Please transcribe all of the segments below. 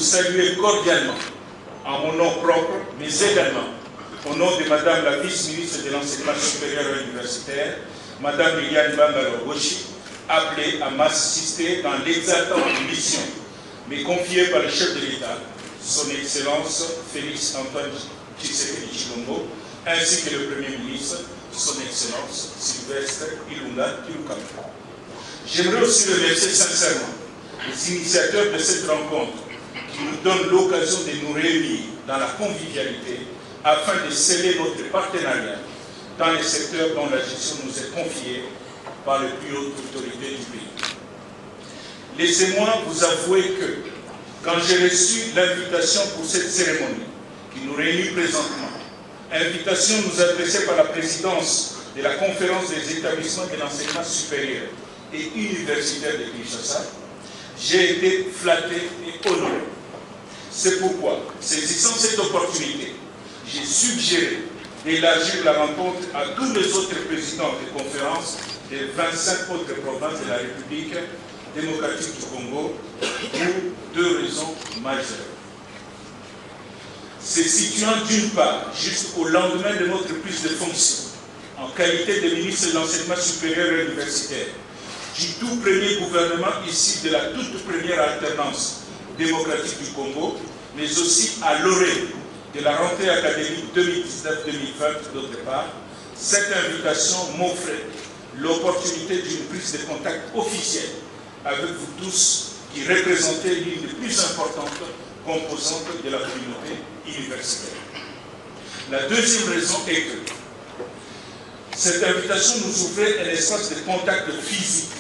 saluer cordialement, en mon nom propre, mais également au nom de Madame la vice-ministre de l'Enseignement supérieur et universitaire, Madame Liliane Bangalo-Goshi, appelée à m'assister dans l'exaltante mission, mais confiée par le chef de l'État, Son Excellence Félix Antoine Tshisekedi Tshilombo, ainsi que le Premier ministre, Son Excellence Sylvestre Ilunga Ilukamba. J'aimerais aussi remercier sincèrement les initiateurs de cette rencontre qui nous donnent l'occasion de nous réunir dans la convivialité afin de sceller notre partenariat dans les secteurs dont la gestion nous est confiée par les plus hautes autorités du pays. Laissez-moi vous avouer que, quand j'ai reçu l'invitation pour cette cérémonie qui nous réunit présentement, invitation nous adressée par la présidence de la conférence des établissements de l'enseignement supérieur et universitaire de Kinshasa, j'ai été flatté et honoré. C'est pourquoi, saisissant cette opportunité, j'ai suggéré d'élargir la rencontre à tous les autres présidents de conférences des 25 autres provinces de la République démocratique du Congo pour deux raisons majeures. Se situant d'une part juste au lendemain de notre prise de fonction, en qualité de ministre de l'Enseignement supérieur et universitaire, du tout premier gouvernement issu de la toute première alternance démocratique du Congo, mais aussi à l'orée de la rentrée académique 2019-2020 d'autre part, cette invitation m'offrait l'opportunité d'une prise de contact officielle avec vous tous qui représentez l'une des plus importantes composantes de la communauté universitaire. La deuxième raison est que cette invitation nous ouvrait un espace de contact physique,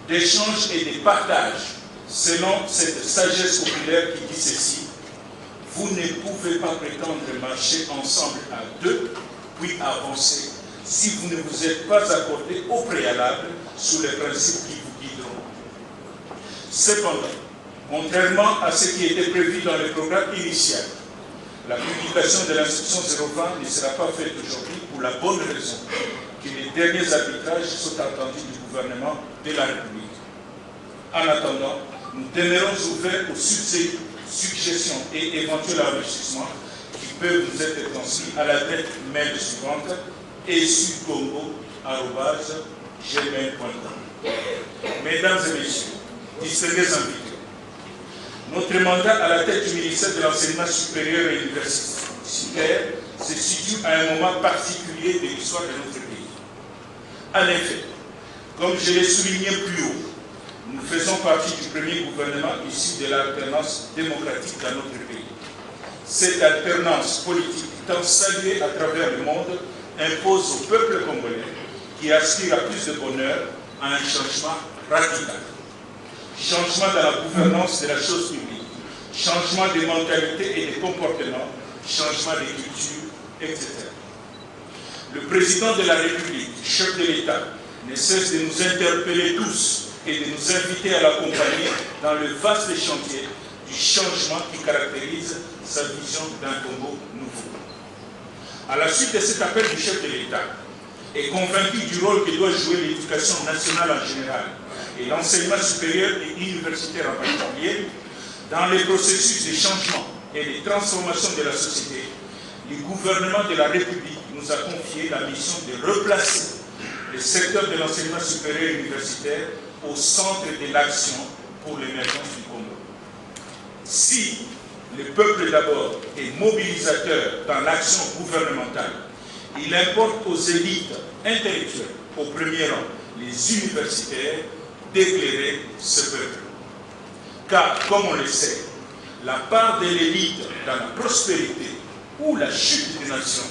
d'échange et de partage, selon cette sagesse populaire qui dit ceci: vous ne pouvez pas prétendre marcher ensemble à deux, puis avancer, si vous ne vous êtes pas accordé au préalable sur les principes qui vous guideront. Cependant, contrairement à ce qui était prévu dans le programme initial, la publication de l'instruction 020 ne sera pas faite aujourd'hui pour la bonne raison que les derniers arbitrages sont attendus du gouvernement de la République. En attendant, nous demeurons ouverts aux suggestions et éventuels enrichissements qui peuvent nous être transmis à la date mail suivante esucongo@gmail.com. Mesdames et messieurs, distingués invités, notre mandat à la tête du ministère de l'Enseignement supérieur et universitaire se situe à un moment particulier de l'histoire de notre pays. En effet, comme je l'ai souligné plus haut, nous faisons partie du premier gouvernement issu de l'alternance démocratique dans notre pays. Cette alternance politique, tant saluée à travers le monde, impose au peuple congolais, qui aspire à plus de bonheur, à un changement radical. Changement dans la gouvernance de la chose publique, changement des mentalités et des comportements, changement des cultures, etc. Le président de la République, chef de l'État, ne cesse de nous interpeller tous et de nous inviter à l'accompagner dans le vaste chantier du changement qui caractérise sa vision d'un Congo nouveau. À la suite de cet appel du chef de l'État, et convaincu du rôle que doit jouer l'éducation nationale en général et l'enseignement supérieur et universitaire en particulier, dans les processus de changement et de transformation de la société, le gouvernement de la République nous a confié la mission de replacer le secteur de l'enseignement supérieur et universitaire au centre de l'action pour l'émergence du Congo. Si le peuple d'abord est mobilisateur dans l'action gouvernementale, il importe aux élites intellectuelles, au premier rang les universitaires, d'éclairer ce peuple. Car, comme on le sait, la part de l'élite dans la prospérité ou la chute des nations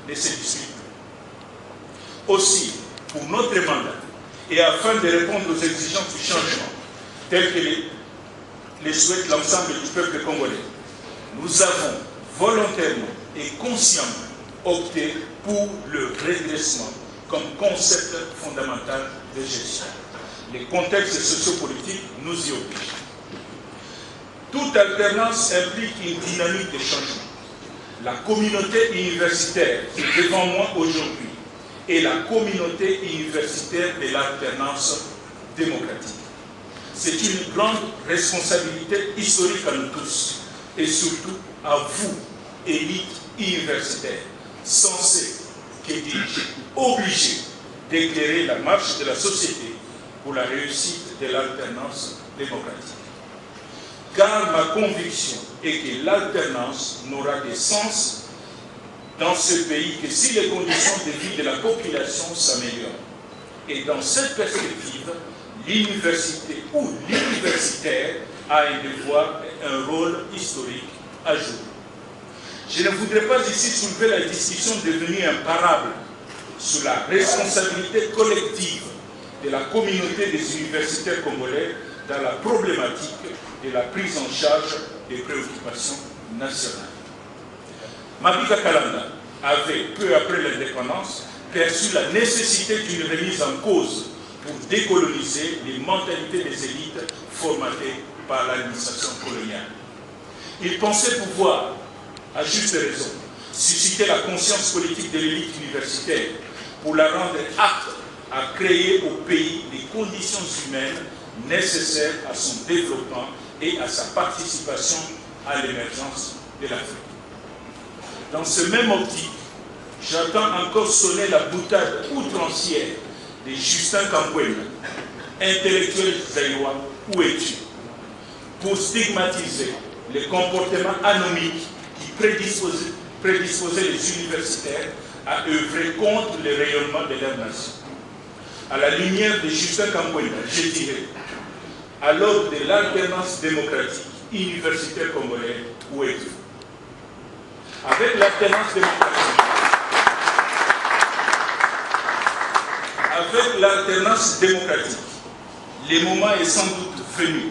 ne se discute plus. Aussi, pour notre mandat, et afin de répondre aux exigences du changement, telles que les souhaite l'ensemble du peuple congolais, nous avons volontairement et consciemment opté pour le redressement comme concept fondamental de gestion. Les contextes sociopolitiques nous y obligent. Toute alternance implique une dynamique de changement. La communauté universitaire qui est devant moi aujourd'hui est la communauté universitaire de l'alternance démocratique. C'est une grande responsabilité historique à nous tous et surtout à vous, élite universitaire, censée, que dis-je, obligée d'éclairer la marche de la société pour la réussite de l'alternance démocratique. Car ma conviction est que l'alternance n'aura de sens dans ce pays que si les conditions de vie de la population s'améliorent. Et dans cette perspective, l'université ou l'universitaire a un devoir et un rôle historique à jouer. Je ne voudrais pas ici soulever la discussion devenue imparable sur la responsabilité collective de la communauté des universitaires congolais dans la problématique de la prise en charge des préoccupations nationales. Mabika Kalanda avait, peu après l'indépendance, perçu la nécessité d'une remise en cause pour décoloniser les mentalités des élites formatées par l'administration coloniale. Il pensait pouvoir, à juste raison, susciter la conscience politique de l'élite universitaire pour la rendre apte à créer au pays les conditions humaines nécessaires à son développement et à sa participation à l'émergence de l'Afrique. Dans ce même optique, j'entends encore sonner la boutade outrancière de Justin Kambwela, intellectuel zaïrois ou étudiant, pour stigmatiser les comportements anomiques qui prédisposaient les universitaires à œuvrer contre le rayonnement de leur nation. À la lumière de Justin Kambwela, je dirais, à l'aube de l'alternance démocratique universitaire congolaise, où êtes-vous? Avec l'alternance démocratique, le moment est sans doute venu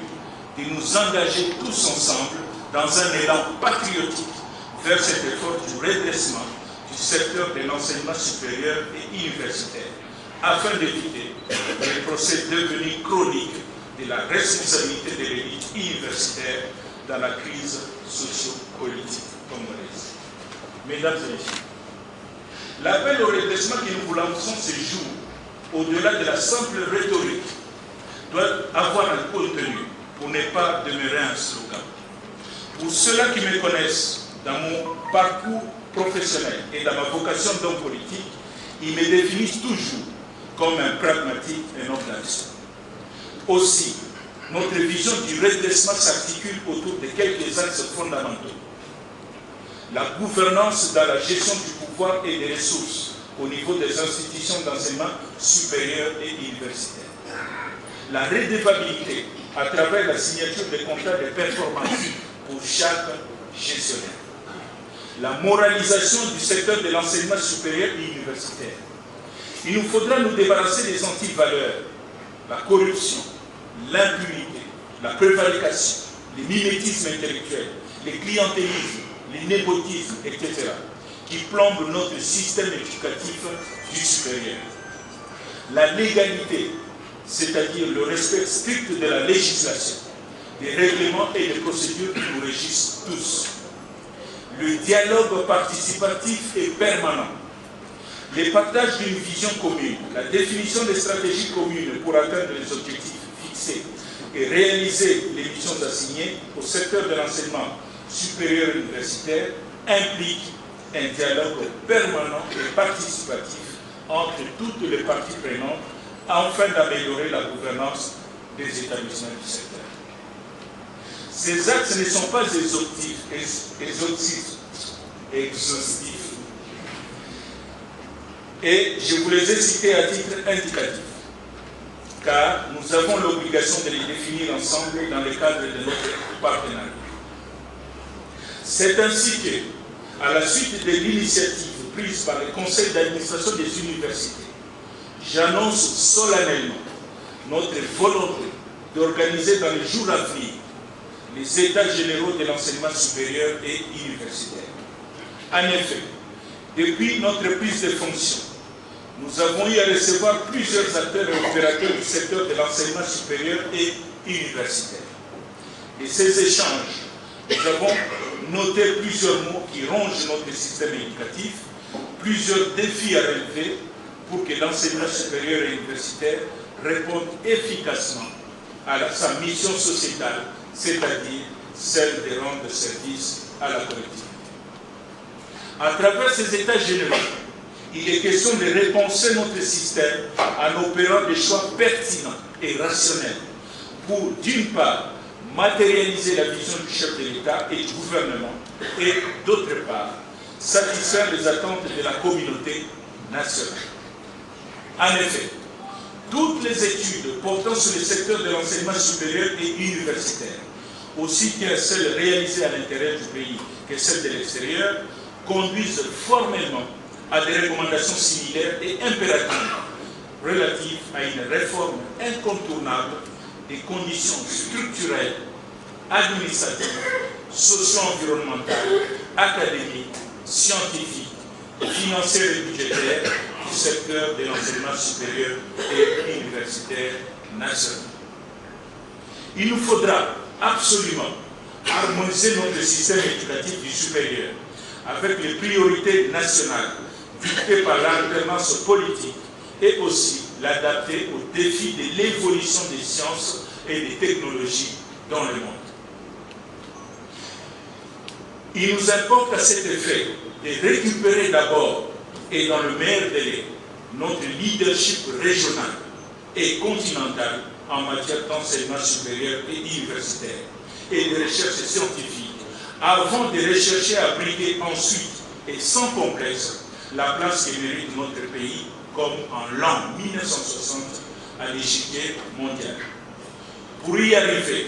de nous engager tous ensemble dans un élan patriotique vers cet effort du redressement du secteur de l'enseignement supérieur et universitaire, afin d'éviter les procès devenus chroniques de la responsabilité de l'élite universitaire dans la crise socio-politique congolaise. Mesdames et messieurs, l'appel au redressement que nous vous lançons ce jour, au-delà de la simple rhétorique, doit avoir un contenu pour ne pas demeurer un slogan. Pour ceux-là qui me connaissent dans mon parcours professionnel et dans ma vocation d'homme politique, ils me définissent toujours comme un pragmatique et un homme d'action. Aussi, notre vision du redressement s'articule autour de quelques axes fondamentaux. La gouvernance dans la gestion du pouvoir et des ressources au niveau des institutions d'enseignement supérieur et universitaire. La redevabilité à travers la signature des contrats de performance pour chaque gestionnaire. La moralisation du secteur de l'enseignement supérieur et universitaire. Il nous faudra nous débarrasser des antivaleurs, la corruption, l'impunité, la prévarication, les mimétismes intellectuels, les clientélismes, les népotismes, etc., qui plombent notre système éducatif du supérieur. La légalité, c'est-à-dire le respect strict de la législation, des règlements et des procédures qui nous régissent tous. Le dialogue participatif et permanent. Le partage d'une vision commune, la définition des stratégies communes pour atteindre les objectifs fixés et réaliser les missions assignées au secteur de l'enseignement supérieur universitaire implique un dialogue permanent et participatif entre toutes les parties prenantes afin d'améliorer la gouvernance des établissements du secteur. Ces axes ne sont pas exhaustifs. Et je vous les ai cités à titre indicatif, car nous avons l'obligation de les définir ensemble dans le cadre de notre partenariat. C'est ainsi que, à la suite de l'initiative prise par le conseil d'administration des universités, j'annonce solennellement notre volonté d'organiser dans les jours à venir les états généraux de l'enseignement supérieur et universitaire. En effet, depuis notre prise de fonction, nous avons eu à recevoir plusieurs acteurs et opérateurs du secteur de l'enseignement supérieur et universitaire. Et ces échanges, nous avons noté plusieurs mots qui rongent notre système éducatif, plusieurs défis à relever pour que l'enseignement supérieur et universitaire réponde efficacement à sa mission sociétale, c'est-à-dire celle de rendre service à la collectivité. À travers ces états généraux, il est question de repenser notre système en opérant des choix pertinents et rationnels pour, d'une part, matérialiser la vision du chef de l'État et du gouvernement et, d'autre part, satisfaire les attentes de la communauté nationale. En effet, toutes les études portant sur le secteur de l'enseignement supérieur et universitaire, aussi bien celles réalisées à l'intérieur du pays que celles de l'extérieur, conduisent formellement à des recommandations similaires et impératives relatives à une réforme incontournable des conditions structurelles, administratives, socio-environnementales, académiques, scientifiques, financières et budgétaires du secteur de l'enseignement supérieur et universitaire national. Il nous faudra absolument harmoniser notre système éducatif du supérieur avec les priorités nationales dictées par l'alternance politique et aussi l'adapter aux défis de l'évolution des sciences et des technologies dans le monde. Il nous importe à cet effet de récupérer d'abord et dans le meilleur délai notre leadership régional et continental en matière d'enseignement supérieur et universitaire et de recherche scientifique avant de rechercher à briguer ensuite et sans complexe la place que mérite notre pays comme en l'an 1960 à l'échiquier mondial. Pour y arriver,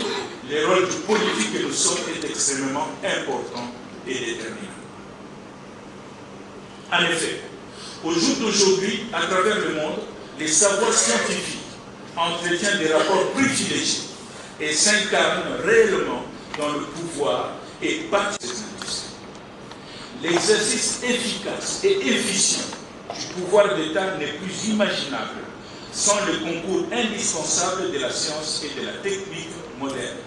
le rôle du politique que nous sommes est extrêmement important et déterminant. En effet, au jour d'aujourd'hui, à travers le monde, les savoirs scientifiques entretiennent des rapports privilégiés et s'incarnent réellement dans le pouvoir et partie des industries. L'exercice efficace et efficient du pouvoir d'État n'est plus imaginable sans le concours indispensable de la science et de la technique moderne.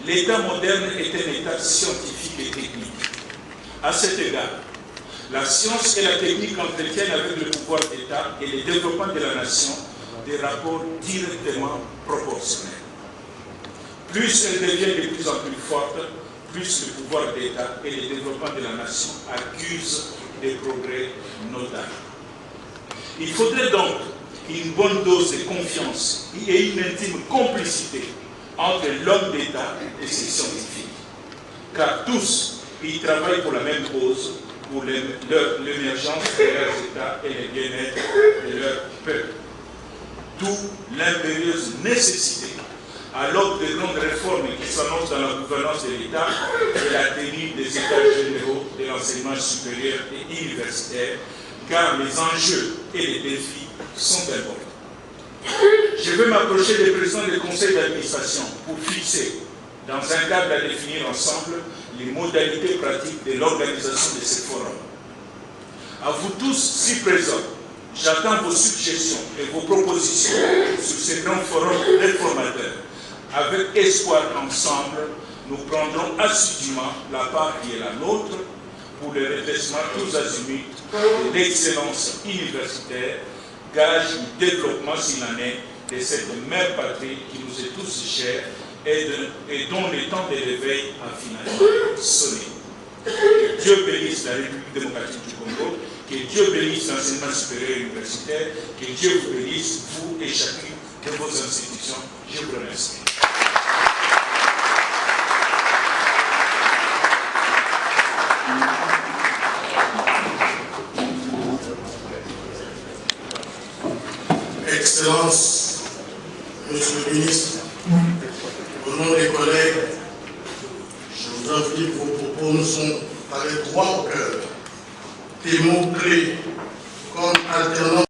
L'État moderne est un État scientifique et technique. À cet égard, la science et la technique entretiennent avec le pouvoir d'État et le développement de la nation des rapports directement proportionnels. Plus elle devient de plus en plus forte, plus le pouvoir d'État et le développement de la nation accusent des progrès notables. Il faudrait donc une bonne dose de confiance et une intime complicité entre l'homme d'État et ses scientifiques, car tous ils travaillent pour la même cause, pour l'émergence de leurs États et le bien-être de leur peuple. D'où l'impérieuse nécessité, à l'aube des grandes réformes qui s'annoncent dans la gouvernance de l'État, de la tenue des États généraux de l'enseignement supérieur et universitaire, car les enjeux et les défis sont importants. Je vais m'approcher des présidents des conseils d'administration pour fixer, dans un cadre à définir ensemble, les modalités pratiques de l'organisation de ces forums. À vous tous si présents, j'attends vos suggestions et vos propositions sur ces grands forums réformateurs. Avec espoir qu'ensemble, nous prendrons assidûment la part qui est la nôtre pour le redressement tous azimuts de l'excellence universitaire, gage du développement s'il en est de cette mère patrie qui nous est tous chère et dont le temps de l'éveil a finalement sonné. Que Dieu bénisse la République démocratique du Congo, que Dieu bénisse l'enseignement supérieur et universitaire, que Dieu vous bénisse, vous et chacune de vos institutions. Je vous remercie. Excellences, Monsieur le ministre, au nom des collègues, je vous avoue que vos propos nous sont allés droit au cœur. Des mots clés comme alternance